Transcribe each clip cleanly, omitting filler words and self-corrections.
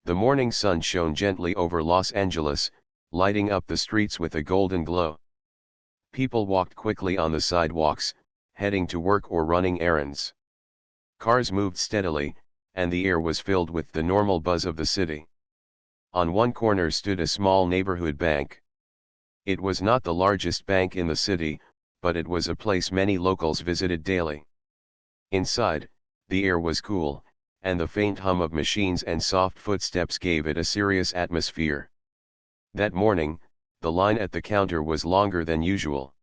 The morning sun shone gently over Los Angeles, lighting up the streets with a golden glow. People walked quickly on the sidewalks, heading to work or running errands. Cars moved steadily, and the air was filled with the normal buzz of the city. On one corner stood a small neighborhood bank. It was not the largest bank in the city, but it was a place many locals visited daily. Inside, the air was cool, and the faint hum of machines and soft footsteps gave it a serious atmosphere. That morning, the line at the counter was longer than usual.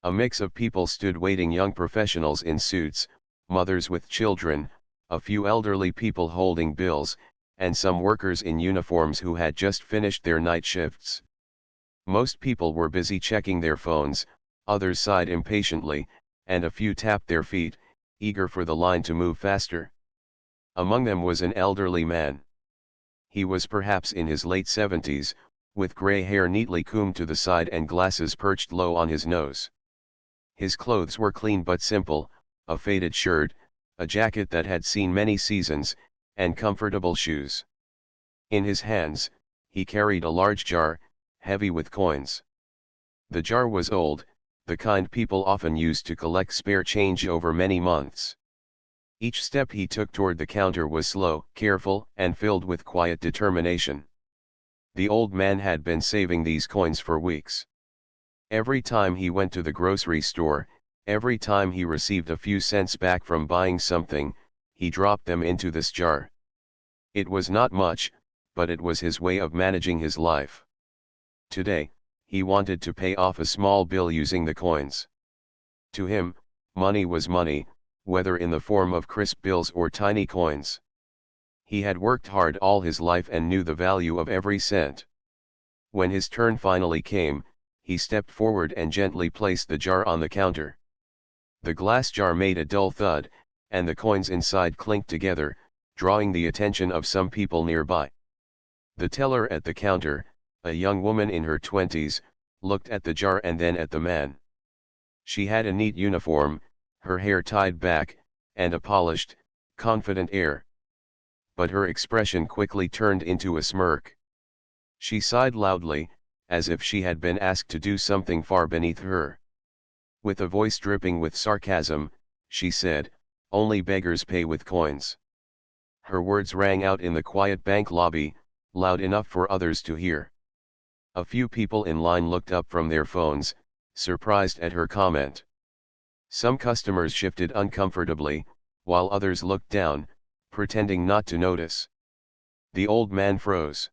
A mix of people stood waiting: young professionals in suits, mothers with children, a few elderly people holding bills, and some workers in uniforms who had just finished their night shifts. Most people were busy checking their phones, others sighed impatiently, and a few tapped their feet, eager for the line to move faster. Among them was an elderly man. He was perhaps in his late 70s, with gray hair neatly combed to the side and glasses perched low on his nose. His clothes were clean but simple: a faded shirt, a jacket that had seen many seasons, and comfortable shoes. In his hands, he carried a large jar, heavy with coins. The jar was old, the kind people often used to collect spare change over many months. Each step he took toward the counter was slow, careful, and filled with quiet determination. The old man had been saving these coins for weeks. Every time he went to the grocery store, every time he received a few cents back from buying something, he dropped them into this jar. It was not much, but it was his way of managing his life. Today, he wanted to pay off a small bill using the coins. To him, money was money, whether in the form of crisp bills or tiny coins. He had worked hard all his life and knew the value of every cent. When his turn finally came, he stepped forward and gently placed the jar on the counter. The glass jar made a dull thud, and the coins inside clinked together, drawing the attention of some people nearby. The teller at the counter, a young woman in her 20s, looked at the jar and then at the man. She had a neat uniform, her hair tied back, and a polished, confident air. But her expression quickly turned into a smirk. She sighed loudly, as if she had been asked to do something far beneath her. With a voice dripping with sarcasm, she said, "Only beggars pay with coins." Her words rang out in the quiet bank lobby, loud enough for others to hear. A few people in line looked up from their phones, surprised at her comment. Some customers shifted uncomfortably, while others looked down, pretending not to notice. The old man froze.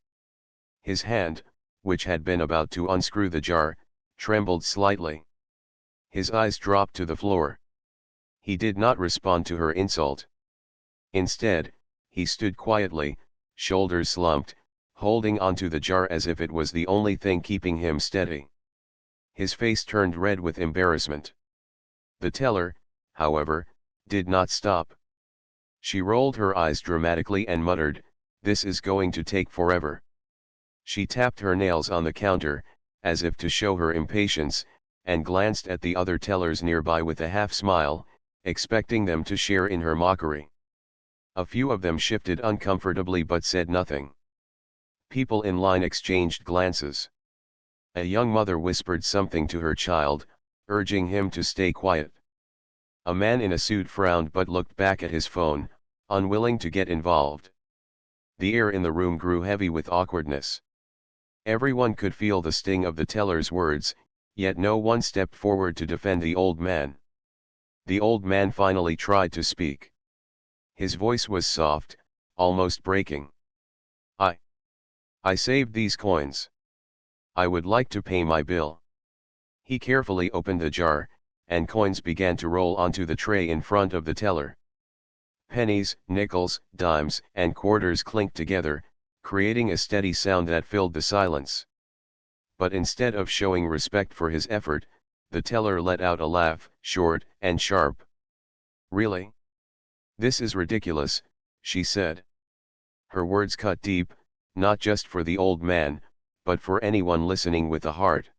His hand, which had been about to unscrew the jar, trembled slightly. His eyes dropped to the floor. He did not respond to her insult. Instead, he stood quietly, shoulders slumped, holding onto the jar as if it was the only thing keeping him steady. His face turned red with embarrassment. The teller, however, did not stop. She rolled her eyes dramatically and muttered, "This is going to take forever." She tapped her nails on the counter, as if to show her impatience, and glanced at the other tellers nearby with a half smile, expecting them to share in her mockery. A few of them shifted uncomfortably but said nothing. People in line exchanged glances. A young mother whispered something to her child, urging him to stay quiet. A man in a suit frowned but looked back at his phone, unwilling to get involved. The air in the room grew heavy with awkwardness. Everyone could feel the sting of the teller's words, yet no one stepped forward to defend the old man. The old man finally tried to speak. His voice was soft, almost breaking. I saved these coins. I would like to pay my bill." He carefully opened the jar, and coins began to roll onto the tray in front of the teller. Pennies, nickels, dimes, and quarters clinked together, creating a steady sound that filled the silence. But instead of showing respect for his effort, the teller let out a laugh, short and sharp. "Really? This is ridiculous," she said. Her words cut deep, not just for the old man, but for anyone listening with a heart.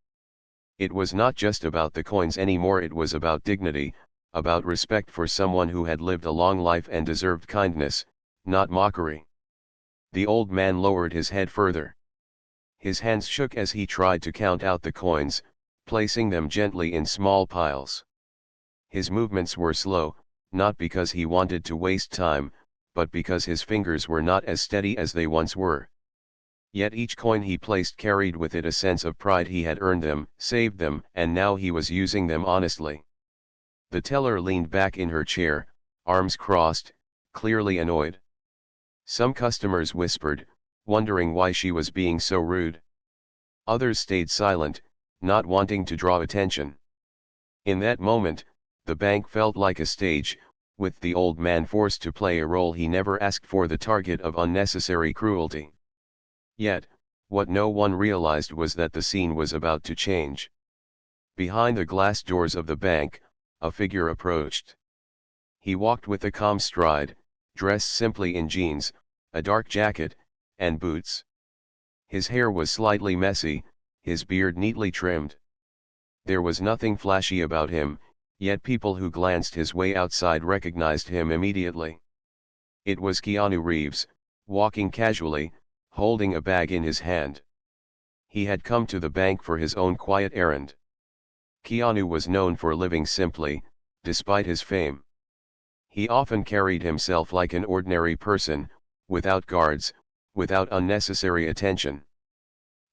It was not just about the coins anymore, it was about dignity, about respect for someone who had lived a long life and deserved kindness, not mockery. The old man lowered his head further. His hands shook as he tried to count out the coins, placing them gently in small piles. His movements were slow, not because he wanted to waste time, but because his fingers were not as steady as they once were. Yet each coin he placed carried with it a sense of pride. He had earned them, saved them, and now he was using them honestly. The teller leaned back in her chair, arms crossed, clearly annoyed. Some customers whispered, wondering why she was being so rude. Others stayed silent, not wanting to draw attention. In that moment, the bank felt like a stage, with the old man forced to play a role he never asked for, the target of unnecessary cruelty. Yet, what no one realized was that the scene was about to change. Behind the glass doors of the bank, a figure approached. He walked with a calm stride, dressed simply in jeans, a dark jacket, and boots. His hair was slightly messy, his beard neatly trimmed. There was nothing flashy about him, yet people who glanced his way outside recognized him immediately. It was Keanu Reeves, walking casually, holding a bag in his hand. He had come to the bank for his own quiet errand. Keanu was known for living simply, despite his fame. He often carried himself like an ordinary person, without guards, without unnecessary attention.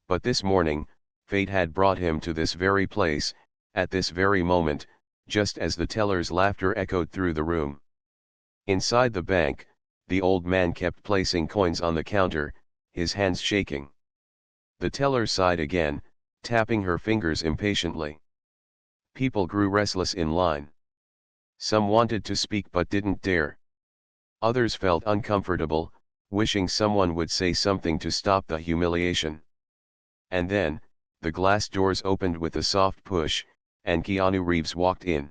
But this morning, fate had brought him to this very place, at this very moment, just as the teller's laughter echoed through the room. Inside the bank, the old man kept placing coins on the counter, his hands shaking. The teller sighed again, tapping her fingers impatiently. People grew restless in line. Some wanted to speak but didn't dare. Others felt uncomfortable, wishing someone would say something to stop the humiliation. And then, the glass doors opened with a soft push, and Keanu Reeves walked in.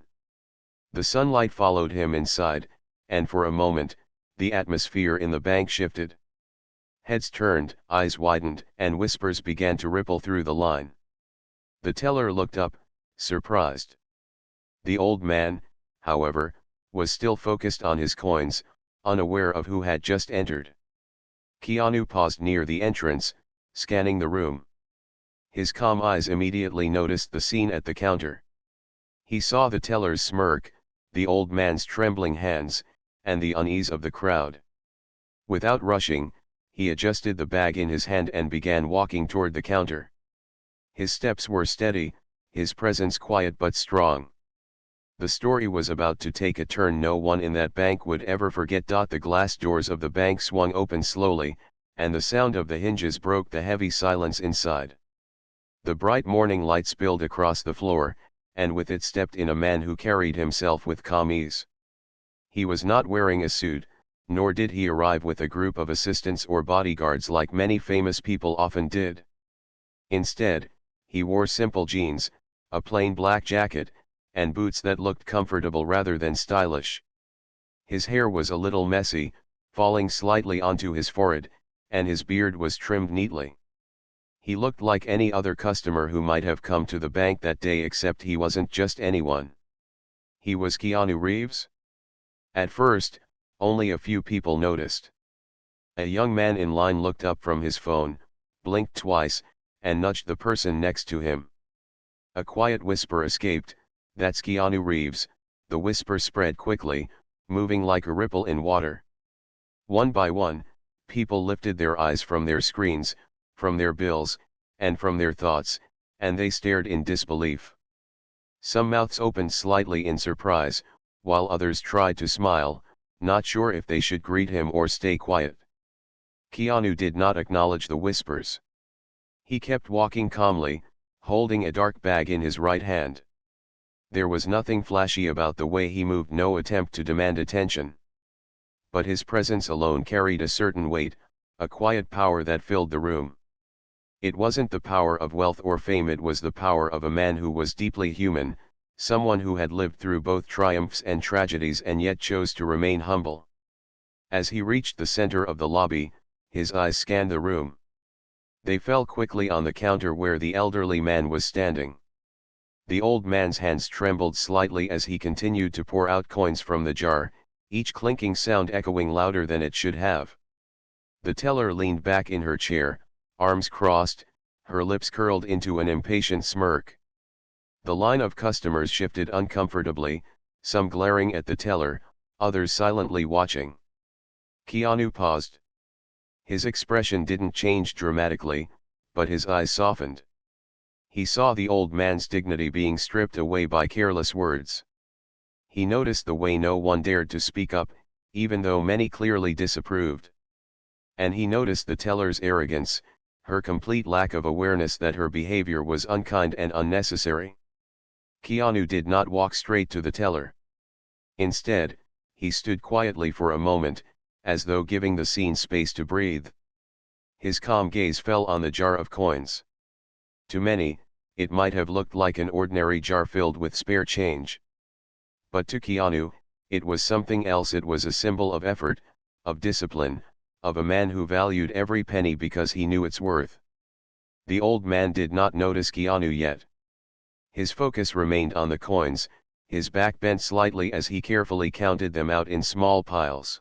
The sunlight followed him inside, and for a moment, the atmosphere in the bank shifted. Heads turned, eyes widened, and whispers began to ripple through the line. The teller looked up, surprised. The old man, however, was still focused on his coins, unaware of who had just entered. Keanu paused near the entrance, scanning the room. His calm eyes immediately noticed the scene at the counter. He saw the teller's smirk, the old man's trembling hands, and the unease of the crowd. Without rushing, he adjusted the bag in his hand and began walking toward the counter. His steps were steady, his presence quiet but strong. The story was about to take a turn no one in that bank would ever forget. The glass doors of the bank swung open slowly, and the sound of the hinges broke the heavy silence inside. The bright morning light spilled across the floor, and with it stepped in a man who carried himself with calm ease. He was not wearing a suit, nor did he arrive with a group of assistants or bodyguards like many famous people often did. Instead, he wore simple jeans, a plain black jacket, and boots that looked comfortable rather than stylish. His hair was a little messy, falling slightly onto his forehead, and his beard was trimmed neatly. He looked like any other customer who might have come to the bank that day, except he wasn't just anyone. He was Keanu Reeves? At first, only a few people noticed. A young man in line looked up from his phone, blinked twice, and nudged the person next to him. A quiet whisper escaped, "That's Keanu Reeves." The whisper spread quickly, moving like a ripple in water. One by one, people lifted their eyes from their screens, from their bills, and from their thoughts, and they stared in disbelief. Some mouths opened slightly in surprise, while others tried to smile, not sure if they should greet him or stay quiet. Keanu did not acknowledge the whispers. He kept walking calmly, holding a dark bag in his right hand. There was nothing flashy about the way he moved, no attempt to demand attention. But his presence alone carried a certain weight, a quiet power that filled the room. It wasn't the power of wealth or fame, it was the power of a man who was deeply human, someone who had lived through both triumphs and tragedies and yet chose to remain humble. As he reached the center of the lobby, his eyes scanned the room. They fell quickly on the counter where the elderly man was standing. The old man's hands trembled slightly as he continued to pour out coins from the jar, each clinking sound echoing louder than it should have. The teller leaned back in her chair, arms crossed, her lips curled into an impatient smirk. The line of customers shifted uncomfortably, some glaring at the teller, others silently watching. Keanu paused. His expression didn't change dramatically, but his eyes softened. He saw the old man's dignity being stripped away by careless words. He noticed the way no one dared to speak up, even though many clearly disapproved. And he noticed the teller's arrogance, her complete lack of awareness that her behavior was unkind and unnecessary. Keanu did not walk straight to the teller. Instead, he stood quietly for a moment, as though giving the scene space to breathe. His calm gaze fell on the jar of coins. To many, it might have looked like an ordinary jar filled with spare change. But to Keanu, it was something else. It was a symbol of effort, of discipline, of a man who valued every penny because he knew its worth. The old man did not notice Keanu yet. His focus remained on the coins, his back bent slightly as he carefully counted them out in small piles.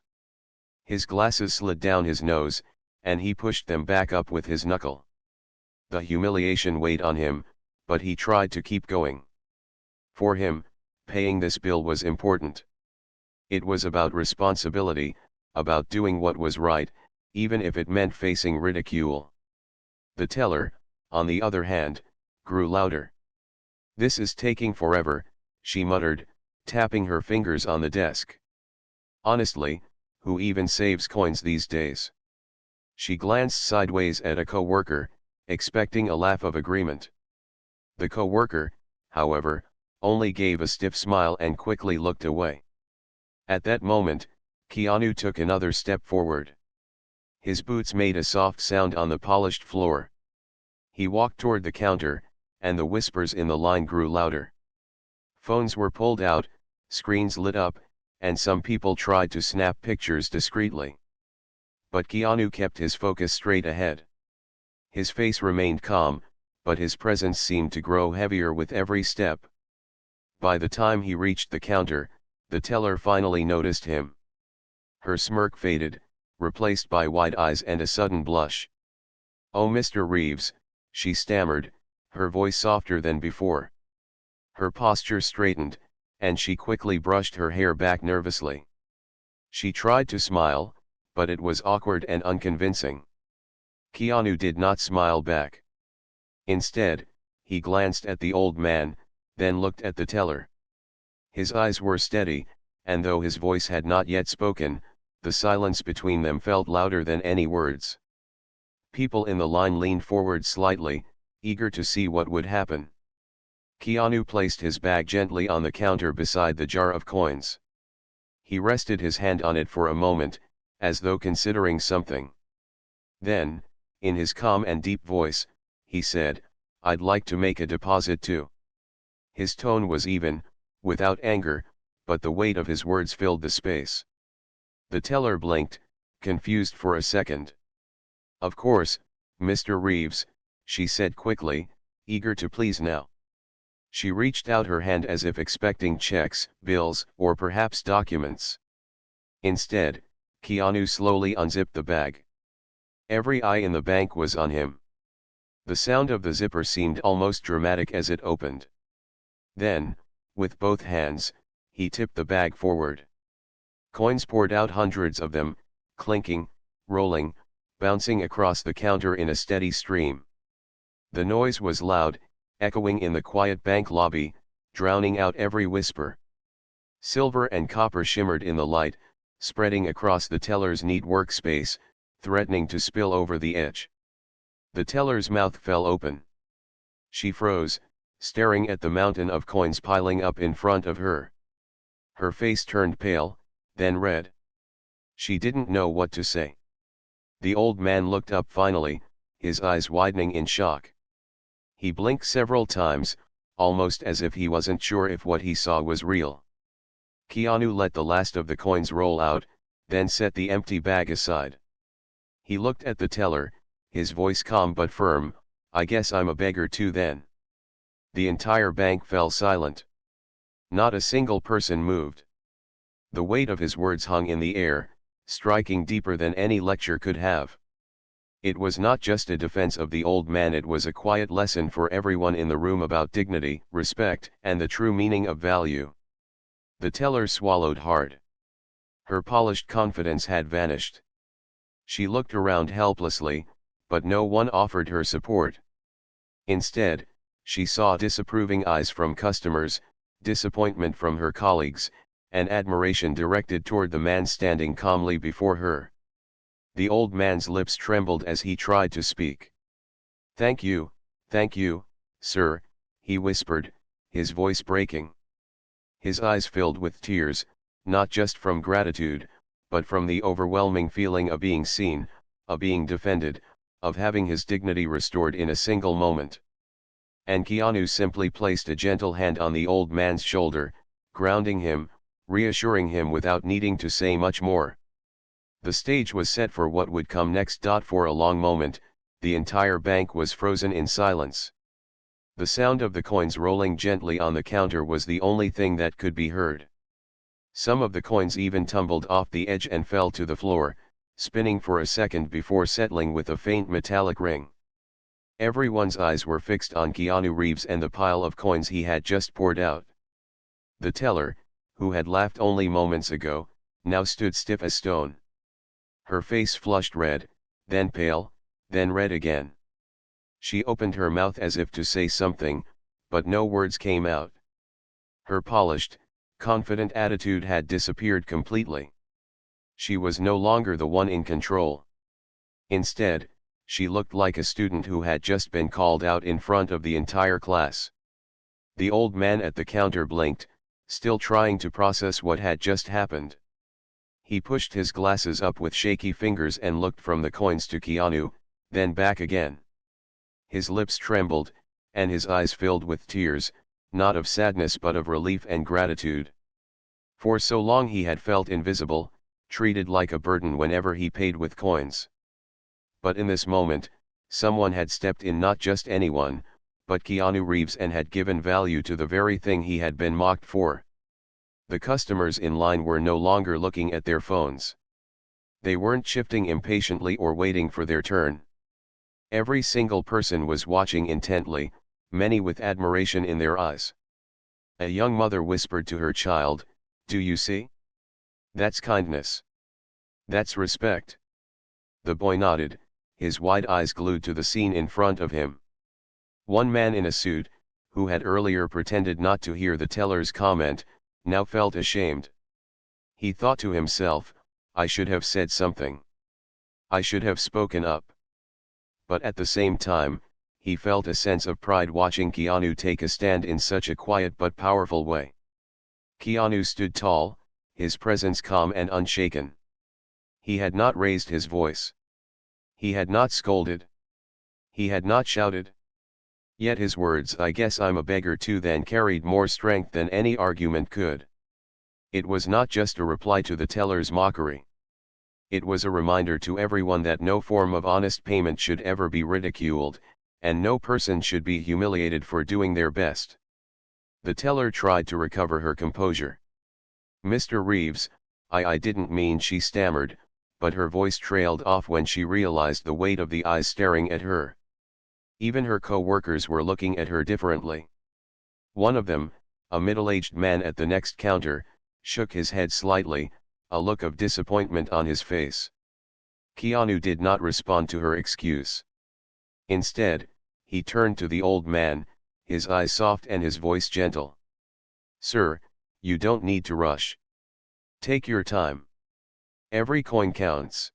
His glasses slid down his nose, and he pushed them back up with his knuckle. The humiliation weighed on him, but he tried to keep going. For him, paying this bill was important. It was about responsibility, about doing what was right, even if it meant facing ridicule. The teller, on the other hand, grew louder. "This is taking forever," she muttered, tapping her fingers on the desk. "Honestly, who even saves coins these days?" She glanced sideways at a co-worker, expecting a laugh of agreement. The co-worker, however, only gave a stiff smile and quickly looked away. At that moment, Keanu took another step forward. His boots made a soft sound on the polished floor. He walked toward the counter, and the whispers in the line grew louder. Phones were pulled out, screens lit up, and some people tried to snap pictures discreetly. But Keanu kept his focus straight ahead. His face remained calm, but his presence seemed to grow heavier with every step. By the time he reached the counter, the teller finally noticed him. Her smirk faded, replaced by wide eyes and a sudden blush. "Oh, Mr. Reeves," she stammered, her voice softer than before. Her posture straightened, and she quickly brushed her hair back nervously. She tried to smile, but it was awkward and unconvincing. Keanu did not smile back. Instead, he glanced at the old man, then looked at the teller. His eyes were steady, and though his voice had not yet spoken, the silence between them felt louder than any words. People in the line leaned forward slightly, eager to see what would happen. Keanu placed his bag gently on the counter beside the jar of coins. He rested his hand on it for a moment, as though considering something. Then, in his calm and deep voice, he said, "I'd like to make a deposit too." His tone was even, without anger, but the weight of his words filled the space. The teller blinked, confused for a second. "Of course, Mr. Reeves," she said quickly, eager to please now. She reached out her hand as if expecting checks, bills, or perhaps documents. Instead, Keanu slowly unzipped the bag. Every eye in the bank was on him. The sound of the zipper seemed almost dramatic as it opened. Then, with both hands, he tipped the bag forward. Coins poured out, hundreds of them, clinking, rolling, bouncing across the counter in a steady stream. The noise was loud, echoing in the quiet bank lobby, drowning out every whisper. Silver and copper shimmered in the light, spreading across the teller's neat workspace, threatening to spill over the edge. The teller's mouth fell open. She froze, staring at the mountain of coins piling up in front of her. Her face turned pale, then red. She didn't know what to say. The old man looked up finally, his eyes widening in shock. He blinked several times, almost as if he wasn't sure if what he saw was real. Keanu let the last of the coins roll out, then set the empty bag aside. He looked at the teller, his voice calm but firm, "I guess I'm a beggar too then." The entire bank fell silent. Not a single person moved. The weight of his words hung in the air, striking deeper than any lecture could have. It was not just a defense of the old man, it was a quiet lesson for everyone in the room about dignity, respect, and the true meaning of value. The teller swallowed hard. Her polished confidence had vanished. She looked around helplessly, but no one offered her support. Instead, she saw disapproving eyes from customers, disappointment from her colleagues, and admiration directed toward the man standing calmly before her. The old man's lips trembled as he tried to speak. Thank you, sir," he whispered, his voice breaking. His eyes filled with tears, not just from gratitude, but from the overwhelming feeling of being seen, of being defended, of having his dignity restored in a single moment. And Keanu simply placed a gentle hand on the old man's shoulder, grounding him, reassuring him without needing to say much more. The stage was set for what would come next. For a long moment, the entire bank was frozen in silence. The sound of the coins rolling gently on the counter was the only thing that could be heard. Some of the coins even tumbled off the edge and fell to the floor, spinning for a second before settling with a faint metallic ring. Everyone's eyes were fixed on Keanu Reeves and the pile of coins he had just poured out. The teller, who had laughed only moments ago, now stood stiff as stone. Her face flushed red, then pale, then red again. She opened her mouth as if to say something, but no words came out. Her polished, confident attitude had disappeared completely. She was no longer the one in control. Instead, she looked like a student who had just been called out in front of the entire class. The old man at the counter blinked, still trying to process what had just happened. He pushed his glasses up with shaky fingers and looked from the coins to Keanu, then back again. His lips trembled, and his eyes filled with tears, not of sadness but of relief and gratitude. For so long he had felt invisible, treated like a burden whenever he paid with coins. But in this moment, someone had stepped in, not just anyone, but Keanu Reeves, and had given value to the very thing he had been mocked for. The customers in line were no longer looking at their phones. They weren't shifting impatiently or waiting for their turn. Every single person was watching intently, many with admiration in their eyes. A young mother whispered to her child, "Do you see? That's kindness. That's respect." The boy nodded, his wide eyes glued to the scene in front of him. One man in a suit, who had earlier pretended not to hear the teller's comment, now felt ashamed. He thought to himself, "I should have said something. I should have spoken up." But at the same time, he felt a sense of pride watching Keanu take a stand in such a quiet but powerful way. Keanu stood tall, his presence calm and unshaken. He had not raised his voice. He had not scolded. He had not shouted. Yet his words, "I guess I'm a beggar too," then carried more strength than any argument could. It was not just a reply to the teller's mockery. It was a reminder to everyone that no form of honest payment should ever be ridiculed, and no person should be humiliated for doing their best. The teller tried to recover her composure. "Mr. Reeves, I didn't mean," she stammered, but her voice trailed off when she realized the weight of the eyes staring at her. Even her co-workers were looking at her differently. One of them, a middle-aged man at the next counter, shook his head slightly, a look of disappointment on his face. Keanu did not respond to her excuse. Instead, he turned to the old man, his eyes soft and his voice gentle. "Sir, you don't need to rush. Take your time. Every coin counts."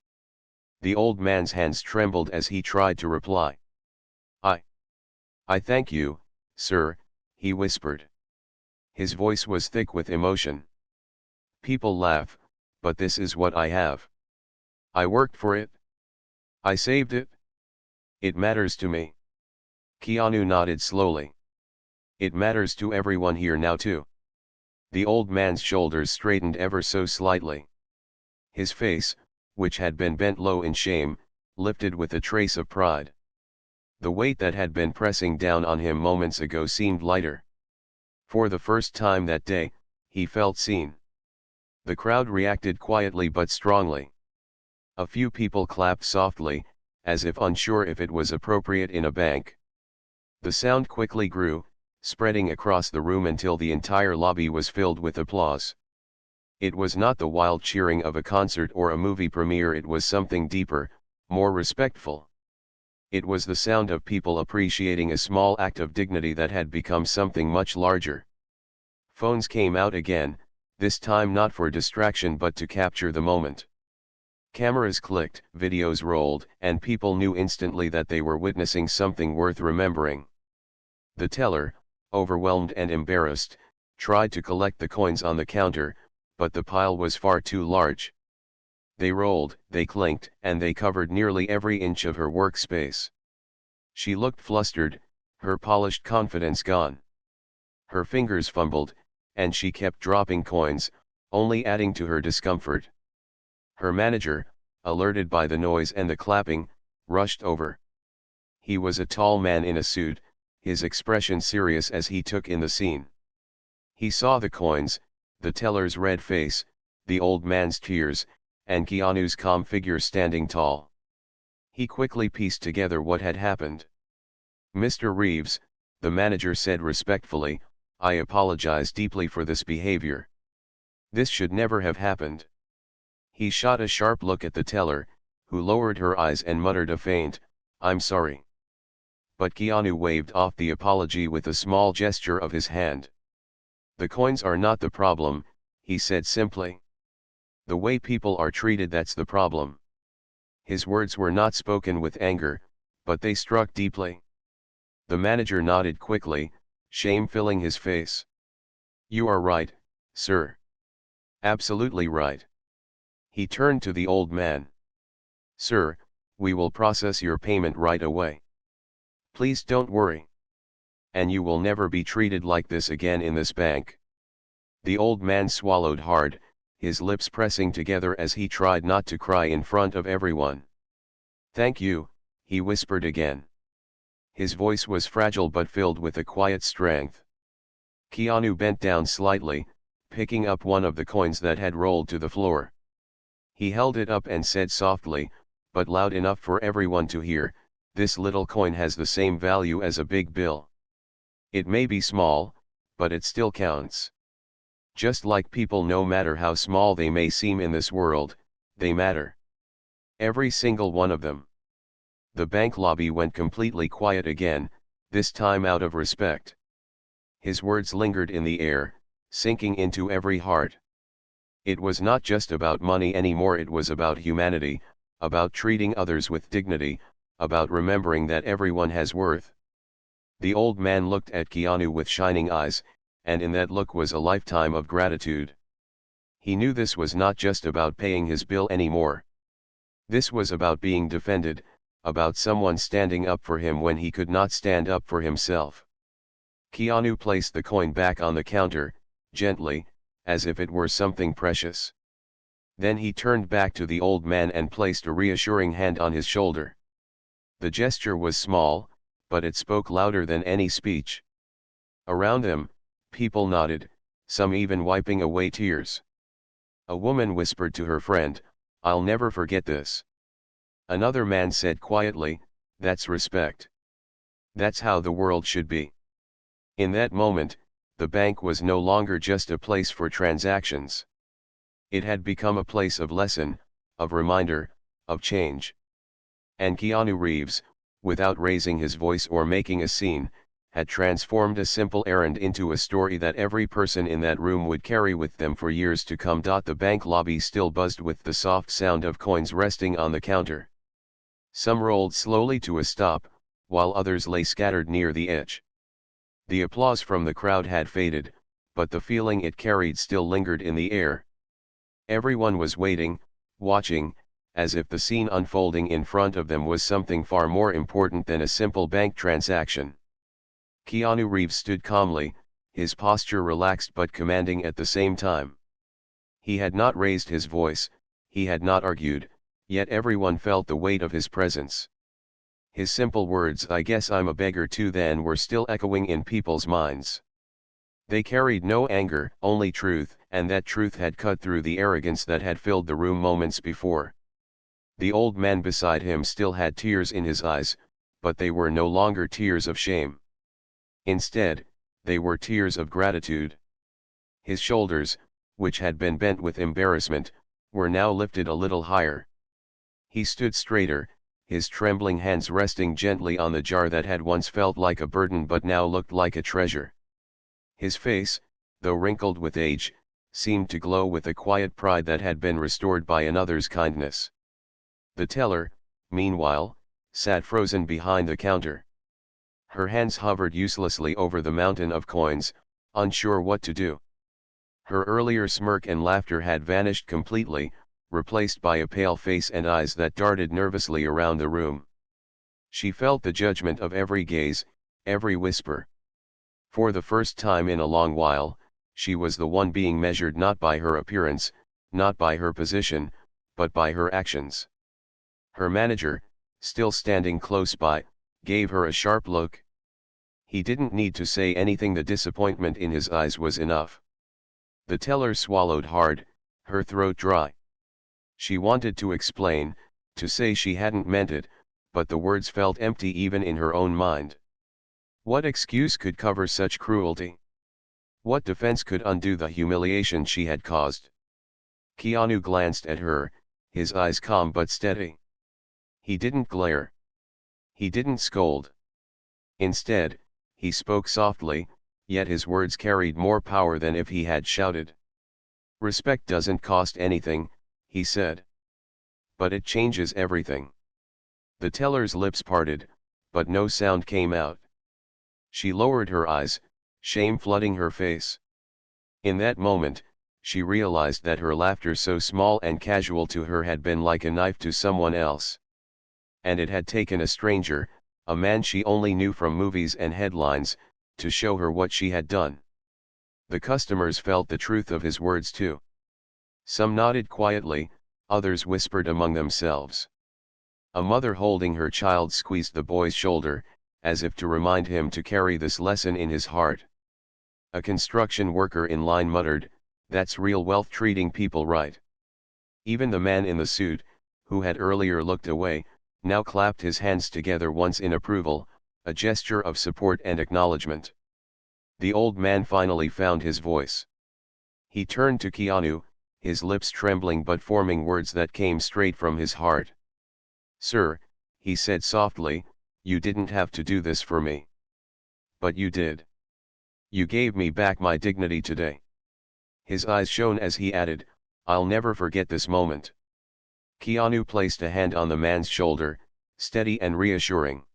The old man's hands trembled as he tried to reply. I thank you, sir," he whispered. His voice was thick with emotion. "People laugh, but this is what I have. I worked for it. I saved it. It matters to me." Keanu nodded slowly. "It matters to everyone here now too." The old man's shoulders straightened ever so slightly. His face, which had been bent low in shame, lifted with a trace of pride. The weight that had been pressing down on him moments ago seemed lighter. For the first time that day, he felt seen. The crowd reacted quietly but strongly. A few people clapped softly, as if unsure if it was appropriate in a bank. The sound quickly grew, spreading across the room until the entire lobby was filled with applause. It was not the wild cheering of a concert or a movie premiere, it was something deeper, more respectful. It was the sound of people appreciating a small act of dignity that had become something much larger. Phones came out again, this time not for distraction but to capture the moment. Cameras clicked, videos rolled, and people knew instantly that they were witnessing something worth remembering. The teller, overwhelmed and embarrassed, tried to collect the coins on the counter, but the pile was far too large. They rolled, they clinked, and they covered nearly every inch of her workspace. She looked flustered, her polished confidence gone. Her fingers fumbled, and she kept dropping coins, only adding to her discomfort. Her manager, alerted by the noise and the clapping, rushed over. He was a tall man in a suit, his expression serious as he took in the scene. He saw the coins, the teller's red face, the old man's tears, and Keanu's calm figure standing tall. He quickly pieced together what had happened. "Mr. Reeves," the manager said respectfully, "I apologize deeply for this behavior. This should never have happened." He shot a sharp look at the teller, who lowered her eyes and muttered a faint, "I'm sorry." But Keanu waved off the apology with a small gesture of his hand. "The coins are not the problem," he said simply. "The way people are treated, that's the problem." His words were not spoken with anger, but they struck deeply. The manager nodded quickly, shame filling his face. "You are right, sir. Absolutely right." He turned to the old man. "Sir, we will process your payment right away. Please don't worry. And you will never be treated like this again in this bank." The old man swallowed hard, his lips pressing together as he tried not to cry in front of everyone. "Thank you," he whispered again. His voice was fragile but filled with a quiet strength. Keanu bent down slightly, picking up one of the coins that had rolled to the floor. He held it up and said softly, but loud enough for everyone to hear, "This little coin has the same value as a big bill. It may be small, but it still counts. Just like people, no matter how small they may seem in this world, they matter. Every single one of them." The bank lobby went completely quiet again, this time out of respect. His words lingered in the air, sinking into every heart. It was not just about money anymore, it was about humanity, about treating others with dignity, about remembering that everyone has worth. The old man looked at Keanu with shining eyes, and in that look was a lifetime of gratitude. He knew this was not just about paying his bill anymore. This was about being defended, about someone standing up for him when he could not stand up for himself. Keanu placed the coin back on the counter, gently, as if it were something precious. Then he turned back to the old man and placed a reassuring hand on his shoulder. The gesture was small, but it spoke louder than any speech. Around them, people nodded, some even wiping away tears. A woman whispered to her friend, "I'll never forget this." Another man said quietly, "That's respect. That's how the world should be." In that moment, the bank was no longer just a place for transactions. It had become a place of lesson, of reminder, of change. And Keanu Reeves, without raising his voice or making a scene, had transformed a simple errand into a story that every person in that room would carry with them for years to come. The bank lobby still buzzed with the soft sound of coins resting on the counter. Some rolled slowly to a stop, while others lay scattered near the edge. The applause from the crowd had faded, but the feeling it carried still lingered in the air. Everyone was waiting, watching, as if the scene unfolding in front of them was something far more important than a simple bank transaction. Keanu Reeves stood calmly, his posture relaxed but commanding at the same time. He had not raised his voice, he had not argued, yet everyone felt the weight of his presence. His simple words, "I guess I'm a beggar too then," were still echoing in people's minds. They carried no anger, only truth, and that truth had cut through the arrogance that had filled the room moments before. The old man beside him still had tears in his eyes, but they were no longer tears of shame. Instead, they were tears of gratitude. His shoulders, which had been bent with embarrassment, were now lifted a little higher. He stood straighter, his trembling hands resting gently on the jar that had once felt like a burden but now looked like a treasure. His face, though wrinkled with age, seemed to glow with a quiet pride that had been restored by another's kindness. The teller, meanwhile, sat frozen behind the counter. Her hands hovered uselessly over the mountain of coins, unsure what to do. Her earlier smirk and laughter had vanished completely, replaced by a pale face and eyes that darted nervously around the room. She felt the judgment of every gaze, every whisper. For the first time in a long while, she was the one being measured not by her appearance, not by her position, but by her actions. Her manager, still standing close by, gave her a sharp look. He didn't need to say anything, the disappointment in his eyes was enough. The teller swallowed hard, her throat dry. She wanted to explain, to say she hadn't meant it, but the words felt empty even in her own mind. What excuse could cover such cruelty? What defense could undo the humiliation she had caused? Keanu glanced at her, his eyes calm but steady. He didn't glare. He didn't scold. Instead, he spoke softly, yet his words carried more power than if he had shouted. Respect doesn't cost anything, he said. But it changes everything. The teller's lips parted, but no sound came out. She lowered her eyes, shame flooding her face. In that moment, she realized that her laughter, so small and casual to her, had been like a knife to someone else. And it had taken a stranger, a man she only knew from movies and headlines, to show her what she had done. The customers felt the truth of his words too. Some nodded quietly, others whispered among themselves. A mother holding her child squeezed the boy's shoulder, as if to remind him to carry this lesson in his heart. A construction worker in line muttered, "That's real wealth, treating people right." Even the man in the suit, who had earlier looked away, now clapped his hands together once in approval, a gesture of support and acknowledgement. The old man finally found his voice. He turned to Keanu, his lips trembling but forming words that came straight from his heart. "Sir," he said softly, "you didn't have to do this for me. But you did. You gave me back my dignity today." His eyes shone as he added, "I'll never forget this moment." Keanu placed a hand on the man's shoulder, steady and reassuring.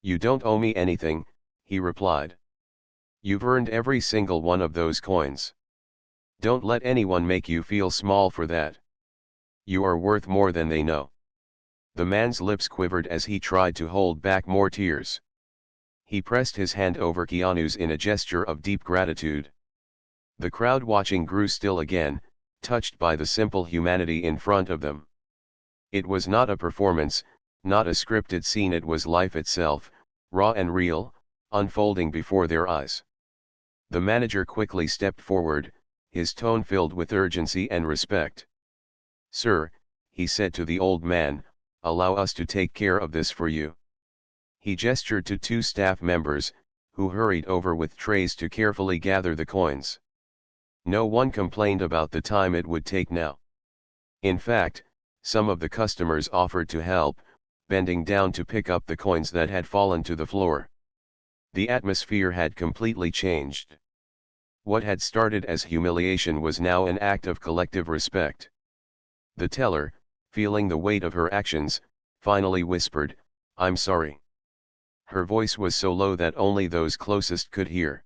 "You don't owe me anything," he replied. "You've earned every single one of those coins. Don't let anyone make you feel small for that. You are worth more than they know." The man's lips quivered as he tried to hold back more tears. He pressed his hand over Keanu's in a gesture of deep gratitude. The crowd watching grew still again, touched by the simple humanity in front of them. It was not a performance, not a scripted scene, it was life itself, raw and real, unfolding before their eyes. The manager quickly stepped forward, his tone filled with urgency and respect. "Sir," he said to the old man, "allow us to take care of this for you." He gestured to two staff members, who hurried over with trays to carefully gather the coins. No one complained about the time it would take now. In fact, some of the customers offered to help, bending down to pick up the coins that had fallen to the floor. The atmosphere had completely changed. What had started as humiliation was now an act of collective respect. The teller, feeling the weight of her actions, finally whispered, "I'm sorry." Her voice was so low that only those closest could hear.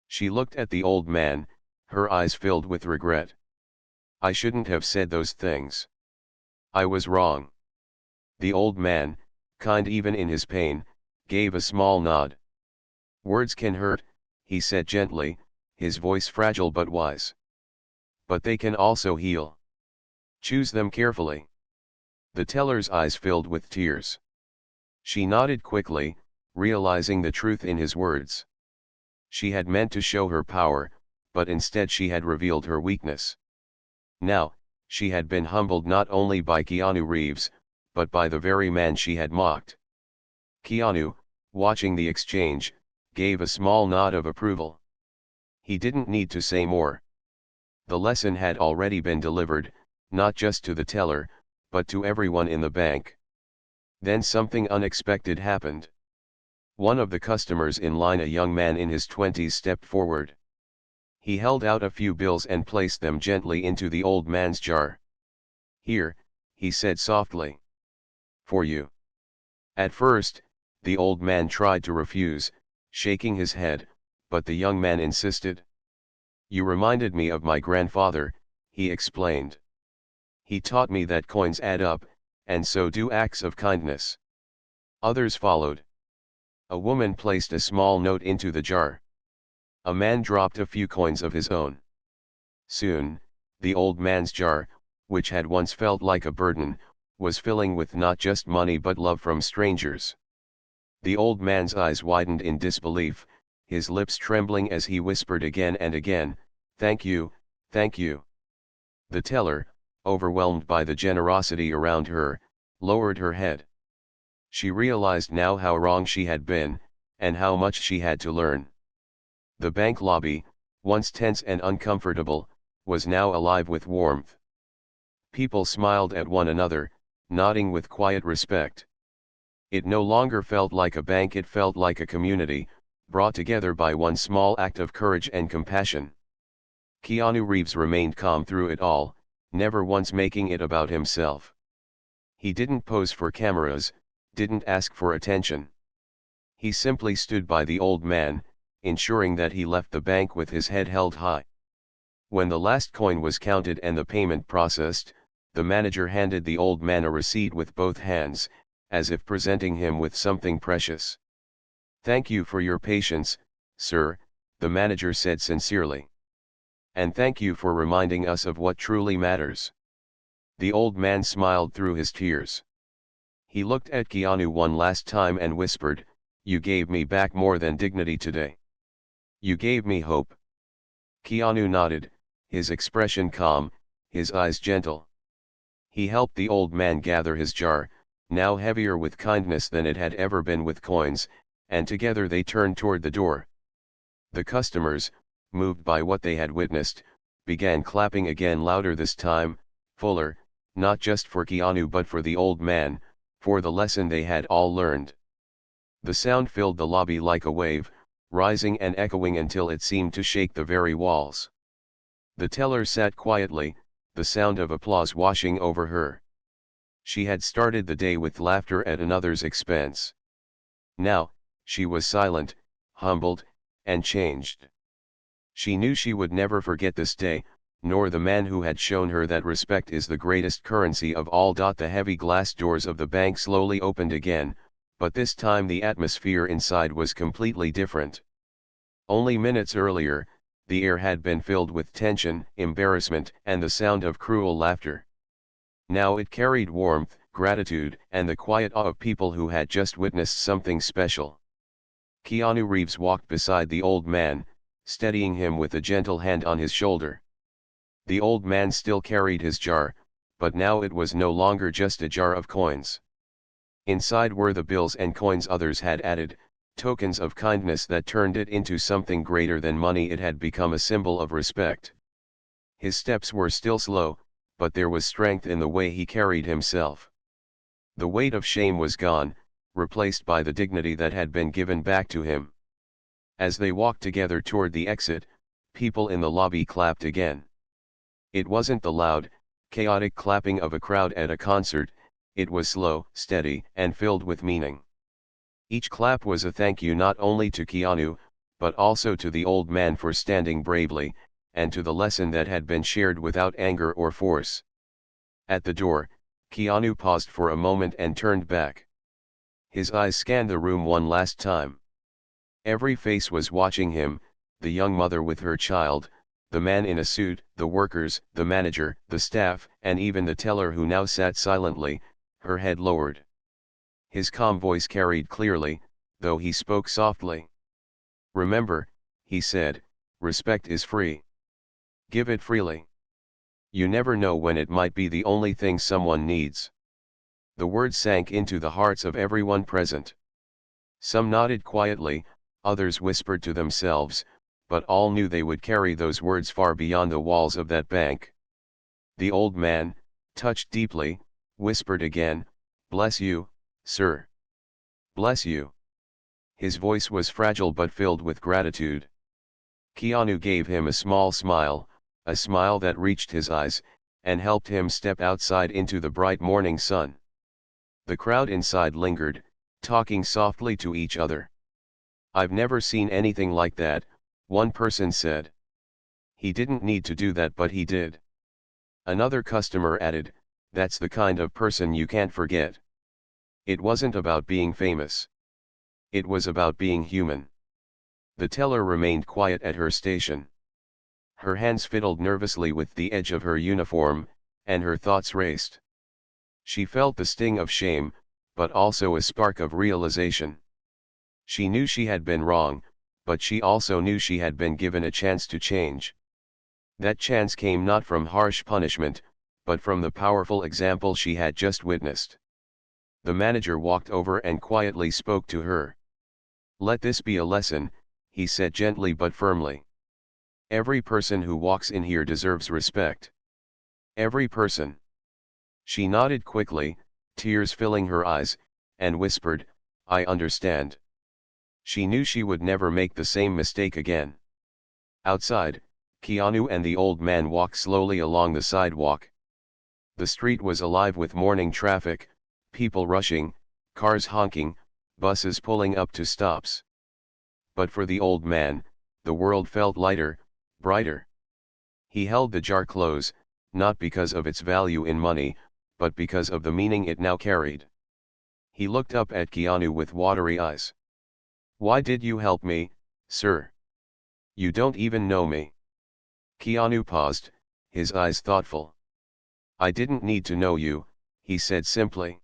She looked at the old man, her eyes filled with regret. "I shouldn't have said those things. I was wrong." The old man, kind even in his pain, gave a small nod. "Words can hurt," he said gently, his voice fragile but wise. "But they can also heal. Choose them carefully." The teller's eyes filled with tears. She nodded quickly, realizing the truth in his words. She had meant to show her power, but instead she had revealed her weakness. Now, She had been humbled not only by Keanu Reeves, but by the very man she had mocked. Keanu, watching the exchange, gave a small nod of approval. He didn't need to say more. The lesson had already been delivered, not just to the teller, but to everyone in the bank. Then something unexpected happened. One of the customers in line, a young man in his 20s, stepped forward. He held out a few bills and placed them gently into the old man's jar. "Here," he said softly. "For you." At first, the old man tried to refuse, shaking his head, but the young man insisted. "You reminded me of my grandfather," he explained. "He taught me that coins add up, and so do acts of kindness." Others followed. A woman placed a small note into the jar. A man dropped a few coins of his own. Soon, the old man's jar, which had once felt like a burden, was filling with not just money but love from strangers. The old man's eyes widened in disbelief, his lips trembling as he whispered again and again, "Thank you, thank you." The teller, overwhelmed by the generosity around her, lowered her head. She realized now how wrong she had been, and how much she had to learn. The bank lobby, once tense and uncomfortable, was now alive with warmth. People smiled at one another, nodding with quiet respect. It no longer felt like a bank, it felt like a community, brought together by one small act of courage and compassion. Keanu Reeves remained calm through it all, never once making it about himself. He didn't pose for cameras, didn't ask for attention. He simply stood by the old man, ensuring that he left the bank with his head held high. When the last coin was counted and the payment processed, the manager handed the old man a receipt with both hands, as if presenting him with something precious. "Thank you for your patience, sir," the manager said sincerely. "And thank you for reminding us of what truly matters." The old man smiled through his tears. He looked at Keanu one last time and whispered, "You gave me back more than dignity today. You gave me hope." Keanu nodded, his expression calm, his eyes gentle. He helped the old man gather his jar, now heavier with kindness than it had ever been with coins, and together they turned toward the door. The customers, moved by what they had witnessed, began clapping again, louder this time, fuller, not just for Keanu but for the old man, for the lesson they had all learned. The sound filled the lobby like a wave, rising and echoing until it seemed to shake the very walls. The teller sat quietly, the sound of applause washing over her. She had started the day with laughter at another's expense. Now, she was silent, humbled, and changed. She knew she would never forget this day, nor the man who had shown her that respect is the greatest currency of all. The heavy glass doors of the bank slowly opened again, but this time the atmosphere inside was completely different. Only minutes earlier, the air had been filled with tension, embarrassment, and the sound of cruel laughter. Now it carried warmth, gratitude, and the quiet awe of people who had just witnessed something special. Keanu Reeves walked beside the old man, steadying him with a gentle hand on his shoulder. The old man still carried his jar, but now it was no longer just a jar of coins. Inside were the bills and coins others had added, tokens of kindness that turned it into something greater than money. It had become a symbol of respect. His steps were still slow, but there was strength in the way he carried himself. The weight of shame was gone, replaced by the dignity that had been given back to him. As they walked together toward the exit, people in the lobby clapped again. It wasn't the loud, chaotic clapping of a crowd at a concert, it was slow, steady, and filled with meaning. Each clap was a thank you not only to Keanu, but also to the old man for standing bravely, and to the lesson that had been shared without anger or force. At the door, Keanu paused for a moment and turned back. His eyes scanned the room one last time. Every face was watching him, the young mother with her child, the man in a suit, the workers, the manager, the staff, and even the teller who now sat silently, her head lowered. His calm voice carried clearly, though he spoke softly. "Remember," he said, "respect is free. Give it freely." You never know when it might be the only thing someone needs. The words sank into the hearts of everyone present. Some nodded quietly, others whispered to themselves, but all knew they would carry those words far beyond the walls of that bank. The old man, touched deeply, whispered again, "Bless you, sir. Bless you." His voice was fragile but filled with gratitude. Keanu gave him a small smile, a smile that reached his eyes, and helped him step outside into the bright morning sun. The crowd inside lingered, talking softly to each other. "I've never seen anything like that," one person said. "He didn't need to do that, but he did." Another customer added, "That's the kind of person you can't forget." It wasn't about being famous. It was about being human. The teller remained quiet at her station. Her hands fiddled nervously with the edge of her uniform, and her thoughts raced. She felt the sting of shame, but also a spark of realization. She knew she had been wrong, but she also knew she had been given a chance to change. That chance came not from harsh punishment, but from the powerful example she had just witnessed. The manager walked over and quietly spoke to her. "Let this be a lesson," he said gently but firmly. "Every person who walks in here deserves respect. Every person." She nodded quickly, tears filling her eyes, and whispered, "I understand." She knew she would never make the same mistake again. Outside, Keanu and the old man walked slowly along the sidewalk. The street was alive with morning traffic, people rushing, cars honking, buses pulling up to stops. But for the old man, the world felt lighter, brighter. He held the jar close, not because of its value in money, but because of the meaning it now carried. He looked up at Keanu with watery eyes. "Why did you help me, sir? You don't even know me." Keanu paused, his eyes thoughtful. "I didn't need to know you," he said simply.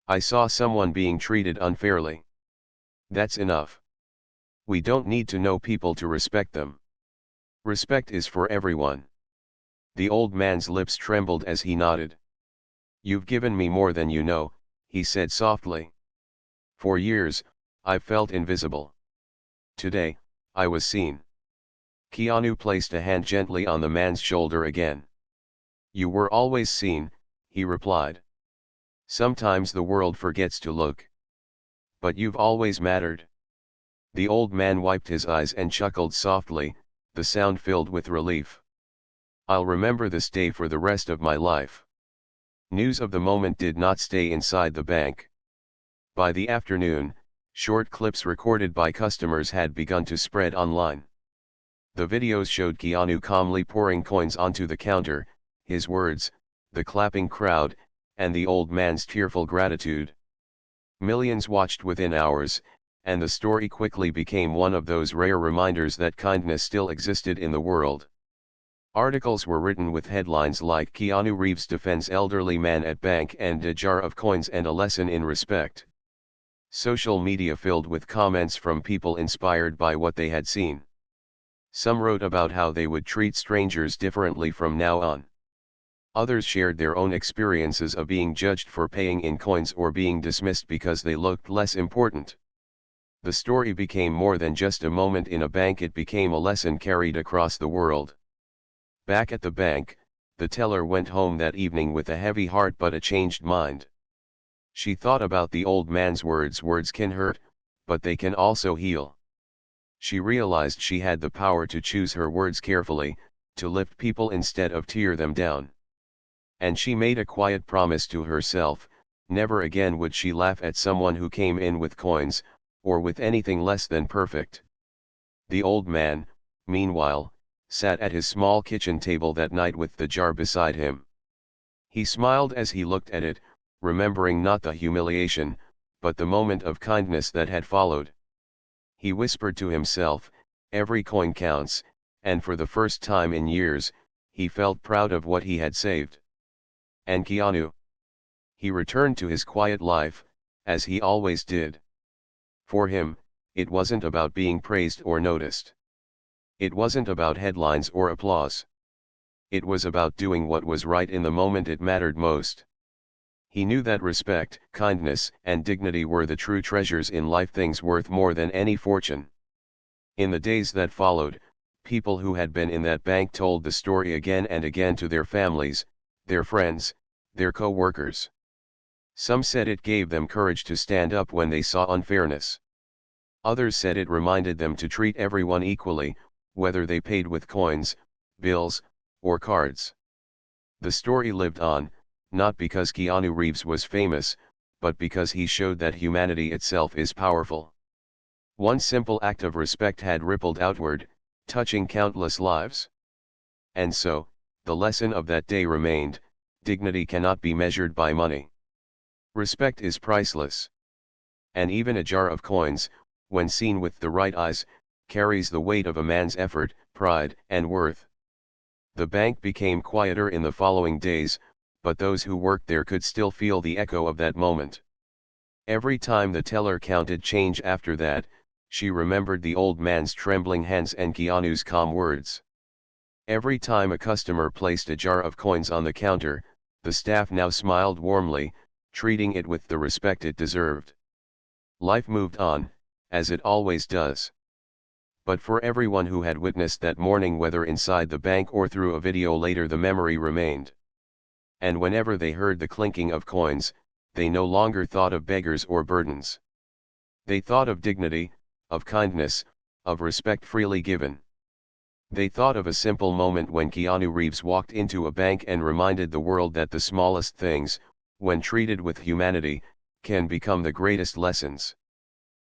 "I saw someone being treated unfairly. That's enough. We don't need to know people to respect them. Respect is for everyone." The old man's lips trembled as he nodded. "You've given me more than you know," he said softly. "For years, I've felt invisible. Today, I was seen." Keanu placed a hand gently on the man's shoulder again. "You were always seen," he replied. "Sometimes the world forgets to look. But you've always mattered." The old man wiped his eyes and chuckled softly, the sound filled with relief. "I'll remember this day for the rest of my life." News of the moment did not stay inside the bank. By the afternoon, short clips recorded by customers had begun to spread online. The videos showed Keanu calmly pouring coins onto the counter, his words, the clapping crowd, and the old man's tearful gratitude. Millions watched within hours, and the story quickly became one of those rare reminders that kindness still existed in the world. Articles were written with headlines like "Keanu Reeves defends elderly man at bank" and "A jar of coins and a lesson in respect." Social media filled with comments from people inspired by what they had seen. Some wrote about how they would treat strangers differently from now on. Others shared their own experiences of being judged for paying in coins or being dismissed because they looked less important. The story became more than just a moment in a bank, it became a lesson carried across the world. Back at the bank, the teller went home that evening with a heavy heart but a changed mind. She thought about the old man's words. Words can hurt, but they can also heal. She realized she had the power to choose her words carefully, to lift people instead of tear them down. And she made a quiet promise to herself: never again would she laugh at someone who came in with coins, or with anything less than perfect. The old man, meanwhile, sat at his small kitchen table that night with the jar beside him. He smiled as he looked at it, remembering not the humiliation, but the moment of kindness that had followed. He whispered to himself, "Every coin counts," and for the first time in years, he felt proud of what he had saved. And Keanu? He returned to his quiet life, as he always did. For him, it wasn't about being praised or noticed. It wasn't about headlines or applause. it was about doing what was right in the moment it mattered most. He knew that respect, kindness, and dignity were the true treasures in life, things worth more than any fortune. In the days that followed, people who had been in that bank told the story again and again to their families, their friends, their co-workers. Some said it gave them courage to stand up when they saw unfairness. Others said it reminded them to treat everyone equally, whether they paid with coins, bills, or cards. The story lived on, not because Keanu Reeves was famous, but because he showed that humanity itself is powerful. One simple act of respect had rippled outward, touching countless lives. And so, the lesson of that day remained: dignity cannot be measured by money. Respect is priceless. And even a jar of coins, when seen with the right eyes, carries the weight of a man's effort, pride, and worth. The bank became quieter in the following days, but those who worked there could still feel the echo of that moment. Every time the teller counted change after that, she remembered the old man's trembling hands and Keanu's calm words. Every time a customer placed a jar of coins on the counter, the staff now smiled warmly, treating it with the respect it deserved. Life moved on, as it always does. But for everyone who had witnessed that morning, whether inside the bank or through a video later, the memory remained. And whenever they heard the clinking of coins, they no longer thought of beggars or burdens. They thought of dignity, of kindness, of respect freely given. They thought of a simple moment when Keanu Reeves walked into a bank and reminded the world that the smallest things, when treated with humanity, can become the greatest lessons.